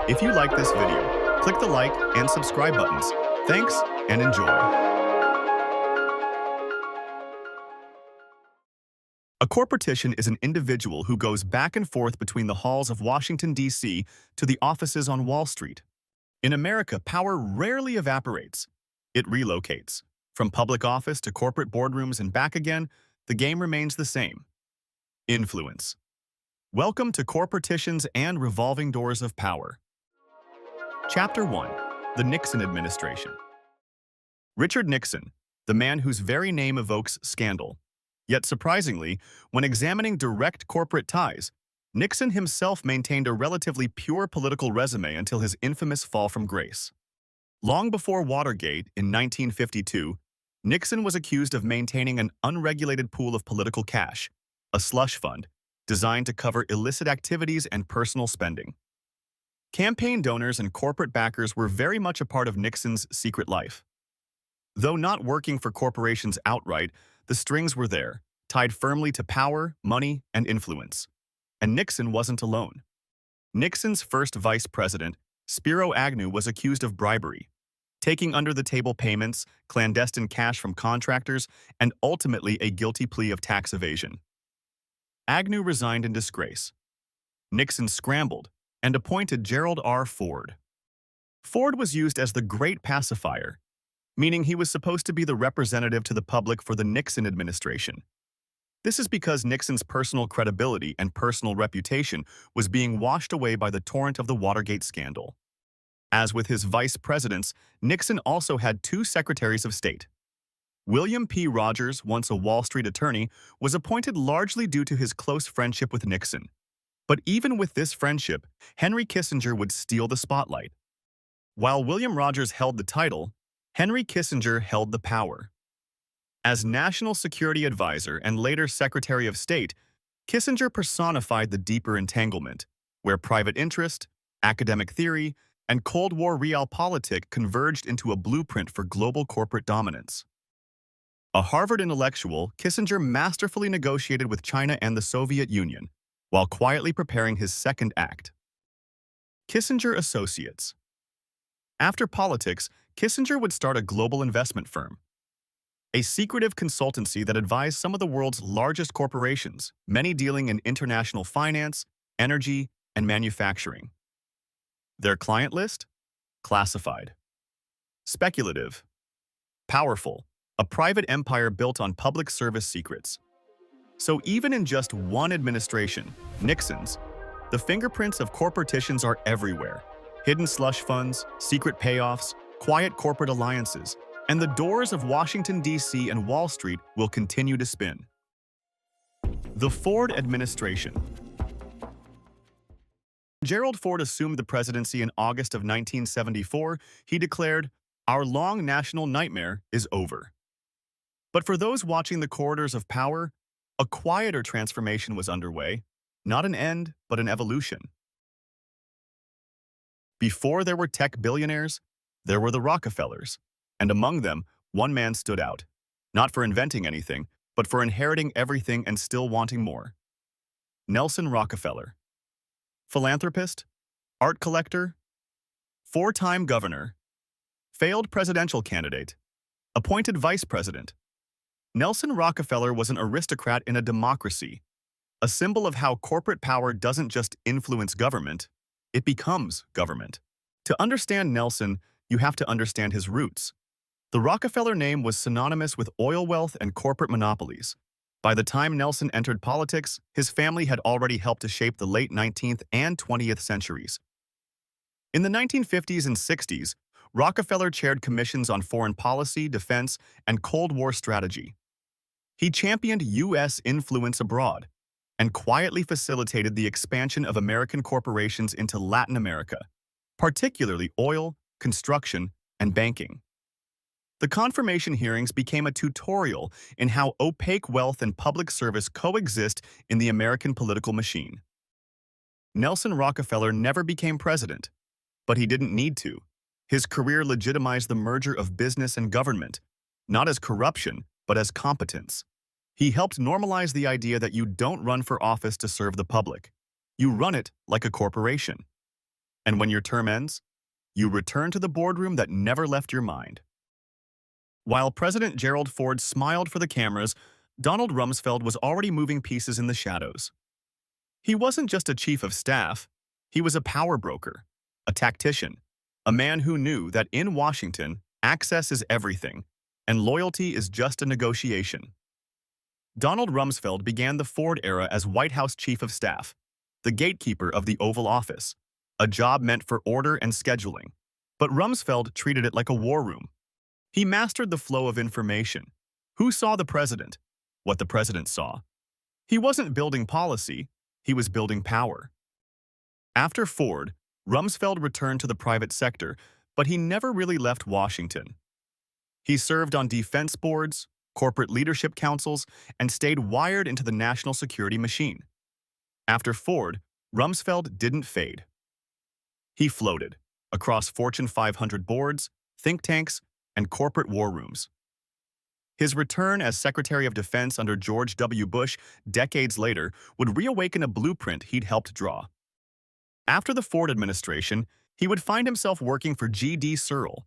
If you like this video, click the like and subscribe buttons. Thanks and enjoy. A corportician is an individual who goes back and forth between the halls of Washington, D.C. to the offices on Wall Street. In America, power rarely evaporates. It relocates. From public office to corporate boardrooms and back again, the game remains the same. Influence. Welcome to Corporticians and Revolving Doors of Power. Chapter 1. The Nixon Administration. Richard Nixon, the man whose very name evokes scandal. Yet surprisingly, when examining direct corporate ties, Nixon himself maintained a relatively pure political resume until his infamous fall from grace. Long before Watergate in 1952, Nixon was accused of maintaining an unregulated pool of political cash, a slush fund, designed to cover illicit activities and personal spending. Campaign donors and corporate backers were very much a part of Nixon's secret life. Though not working for corporations outright, the strings were there, tied firmly to power, money, and influence. And Nixon wasn't alone. Nixon's first vice president, Spiro Agnew, was accused of bribery, taking under-the-table payments, clandestine cash from contractors, and ultimately a guilty plea of tax evasion. Agnew resigned in disgrace. Nixon scrambled and appointed Gerald R. Ford. Ford was used as the great pacifier, meaning he was supposed to be the representative to the public for the Nixon administration. This is because Nixon's personal credibility and personal reputation was being washed away by the torrent of the Watergate scandal. As with his vice presidents, Nixon also had two secretaries of state. William P. Rogers, once a Wall Street attorney, was appointed largely due to his close friendship with Nixon. But even with this friendship, Henry Kissinger would steal the spotlight. While William Rogers held the title, Henry Kissinger held the power. As National Security Advisor and later Secretary of State, Kissinger personified the deeper entanglement, where private interest, academic theory, and Cold War realpolitik converged into a blueprint for global corporate dominance. A Harvard intellectual, Kissinger masterfully negotiated with China and the Soviet Union, while quietly preparing his second act. Kissinger Associates. After politics, Kissinger would start a global investment firm, a secretive consultancy that advised some of the world's largest corporations, many dealing in international finance, energy, and manufacturing. Their client list? Classified. Speculative. Powerful. A private empire built on public service secrets. So even in just one administration, Nixon's, the fingerprints of corporticians are everywhere. Hidden slush funds, secret payoffs, quiet corporate alliances, and the doors of Washington, D.C. and Wall Street will continue to spin. The Ford Administration. Gerald Ford assumed the presidency in August of 1974. He declared, "Our long national nightmare is over." But for those watching the corridors of power, a quieter transformation was underway, not an end, but an evolution. Before there were tech billionaires, there were the Rockefellers, and among them, one man stood out, not for inventing anything, but for inheriting everything and still wanting more. Nelson Rockefeller. Philanthropist, art collector, four-time governor, failed presidential candidate, appointed vice president. Nelson Rockefeller was an aristocrat in a democracy, a symbol of how corporate power doesn't just influence government, it becomes government. To understand Nelson, you have to understand his roots. The Rockefeller name was synonymous with oil wealth and corporate monopolies. By the time Nelson entered politics, his family had already helped to shape the late 19th and 20th centuries. In the 1950s and 60s, Rockefeller chaired commissions on foreign policy, defense, and Cold War strategy. He championed U.S. influence abroad and quietly facilitated the expansion of American corporations into Latin America, particularly oil, construction, and banking. The confirmation hearings became a tutorial in how opaque wealth and public service coexist in the American political machine. Nelson Rockefeller never became president, but he didn't need to. His career legitimized the merger of business and government, not as corruption, but as competence. He helped normalize the idea that you don't run for office to serve the public. You run it like a corporation. And when your term ends, you return to the boardroom that never left your mind. While President Gerald Ford smiled for the cameras, Donald Rumsfeld was already moving pieces in the shadows. He wasn't just a chief of staff, he was a power broker, a tactician, a man who knew that in Washington, access is everything, and loyalty is just a negotiation. Donald Rumsfeld began the Ford era as White House Chief of Staff, the gatekeeper of the Oval Office, a job meant for order and scheduling. But Rumsfeld treated it like a war room. He mastered the flow of information. Who saw the president? What the president saw. He wasn't building policy, he was building power. After Ford, Rumsfeld returned to the private sector, but he never really left Washington. He served on defense boards, corporate leadership councils, and stayed wired into the national security machine. After Ford, Rumsfeld didn't fade. He floated across Fortune 500 boards, think tanks, and corporate war rooms. His return as Secretary of Defense under George W. Bush decades later would reawaken a blueprint he'd helped draw. After the Ford administration, he would find himself working for G.D. Searle.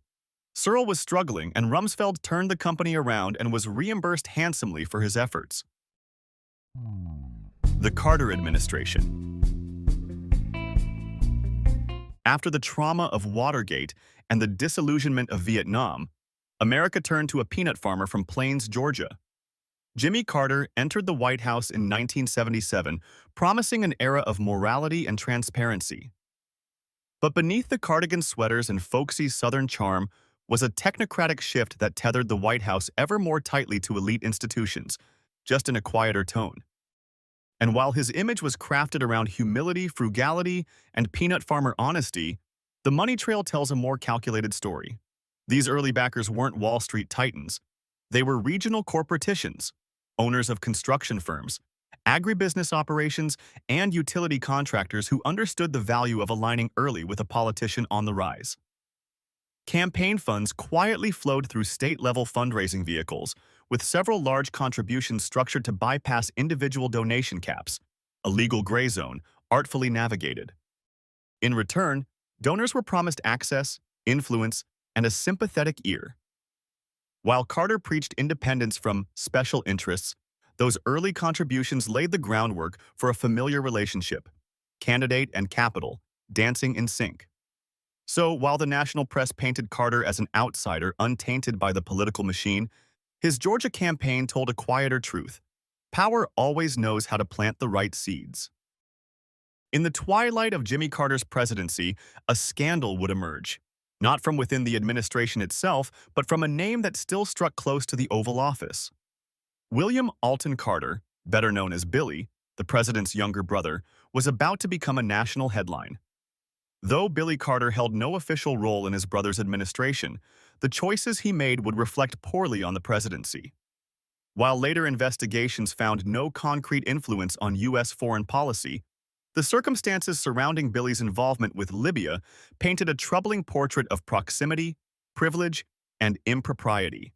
Searle was struggling, and Rumsfeld turned the company around and was reimbursed handsomely for his efforts. The Carter Administration. After the trauma of Watergate and the disillusionment of Vietnam, America turned to a peanut farmer from Plains, Georgia. Jimmy Carter entered the White House in 1977, promising an era of morality and transparency. But beneath the cardigan sweaters and folksy Southern charm was a technocratic shift that tethered the White House ever more tightly to elite institutions, just in a quieter tone. And while his image was crafted around humility, frugality, and peanut farmer honesty, the money trail tells a more calculated story. These early backers weren't Wall Street titans. They were regional corporticians, owners of construction firms, agribusiness operations, and utility contractors who understood the value of aligning early with a politician on the rise. Campaign funds quietly flowed through state-level fundraising vehicles, with several large contributions structured to bypass individual donation caps, a legal gray zone artfully navigated. In return, donors were promised access, influence, and a sympathetic ear. While Carter preached independence from special interests, those early contributions laid the groundwork for a familiar relationship, candidate and capital, dancing in sync. So, while the national press painted Carter as an outsider untainted by the political machine, his Georgia campaign told a quieter truth. Power always knows how to plant the right seeds. In the twilight of Jimmy Carter's presidency, a scandal would emerge. Not from within the administration itself, but from a name that still struck close to the Oval Office. William Alton Carter, better known as Billy, the president's younger brother, was about to become a national headline. Though Billy Carter held no official role in his brother's administration, the choices he made would reflect poorly on the presidency. While later investigations found no concrete influence on U.S. foreign policy, the circumstances surrounding Billy's involvement with Libya painted a troubling portrait of proximity, privilege, and impropriety.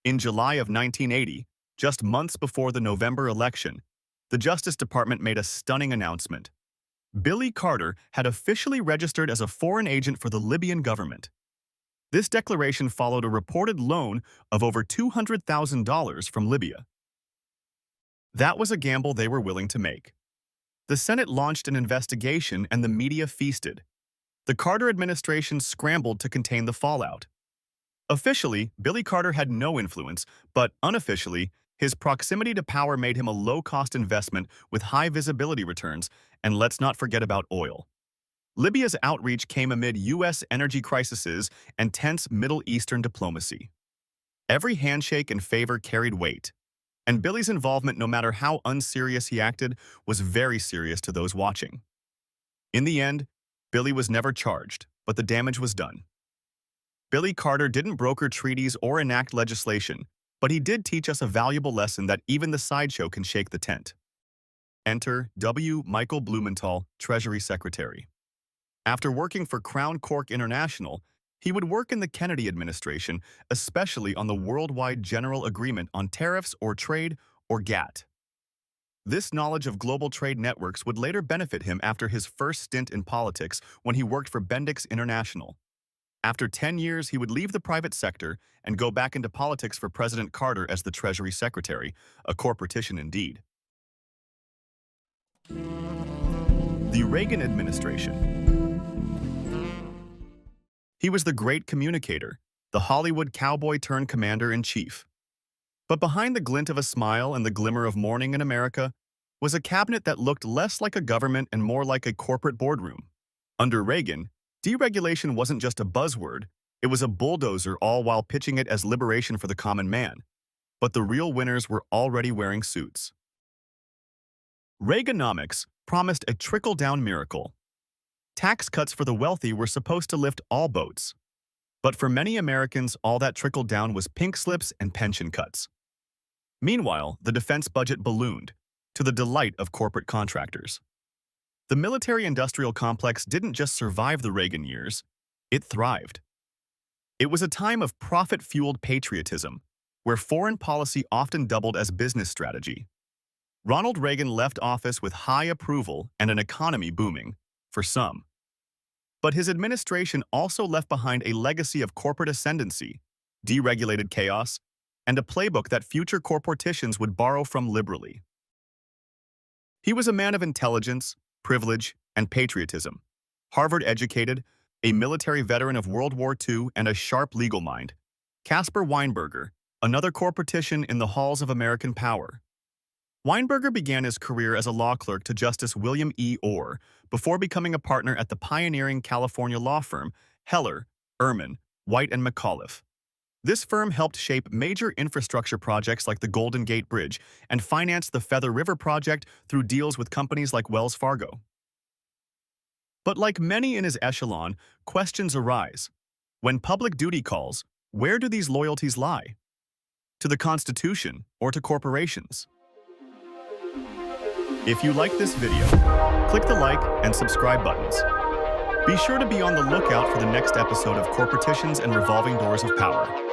In July of 1980, just months before the November election, the Justice Department made a stunning announcement. Billy Carter had officially registered as a foreign agent for the Libyan government. This declaration followed a reported loan of over $200,000 from Libya. That was a gamble they were willing to make. The Senate launched an investigation and the media feasted. The Carter administration scrambled to contain the fallout. Officially, Billy Carter had no influence, but unofficially, his proximity to power made him a low-cost investment with high visibility returns, and let's not forget about oil. Libya's outreach came amid U.S. energy crises and tense Middle Eastern diplomacy. Every handshake and favor carried weight, and Billy's involvement, no matter how unserious he acted, was very serious to those watching. In the end, Billy was never charged, but the damage was done. Billy Carter didn't broker treaties or enact legislation, but he did teach us a valuable lesson that even the sideshow can shake the tent. Enter W. Michael Blumenthal, Treasury Secretary. After working for Crown Cork International, he would work in the Kennedy administration, especially on the Worldwide General Agreement on Tariffs or Trade, or GATT. This knowledge of global trade networks would later benefit him after his first stint in politics when he worked for Bendix International. After 10 years, he would leave the private sector and go back into politics for President Carter as the Treasury Secretary, a corportician indeed. The Reagan Administration. He was the great communicator, the Hollywood cowboy-turned-commander-in-chief. But behind the glint of a smile and the glimmer of morning in America was a cabinet that looked less like a government and more like a corporate boardroom. Under Reagan, deregulation wasn't just a buzzword, it was a bulldozer, all while pitching it as liberation for the common man. But the real winners were already wearing suits. Reaganomics promised a trickle-down miracle. Tax cuts for the wealthy were supposed to lift all boats. But for many Americans, all that trickled down was pink slips and pension cuts. Meanwhile, the defense budget ballooned, to the delight of corporate contractors. The military-industrial complex didn't just survive the Reagan years, it thrived. It was a time of profit-fueled patriotism, where foreign policy often doubled as business strategy. Ronald Reagan left office with high approval and an economy booming, for some. But his administration also left behind a legacy of corporate ascendancy, deregulated chaos, and a playbook that future corporticians would borrow from liberally. He was a man of intelligence, privilege, and patriotism. Harvard-educated, a military veteran of World War II, and a sharp legal mind. Caspar Weinberger, another corportician in the halls of American power. Weinberger began his career as a law clerk to Justice William E. Orr before becoming a partner at the pioneering California law firm Heller, Ehrman, White and McAuliffe. This firm helped shape major infrastructure projects like the Golden Gate Bridge and financed the Feather River Project through deals with companies like Wells Fargo. But like many in his echelon, questions arise. When public duty calls, where do these loyalties lie? To the Constitution or to corporations? If you like this video, click the like and subscribe buttons. Be sure to be on the lookout for the next episode of Corporticians and Revolving Doors of Power.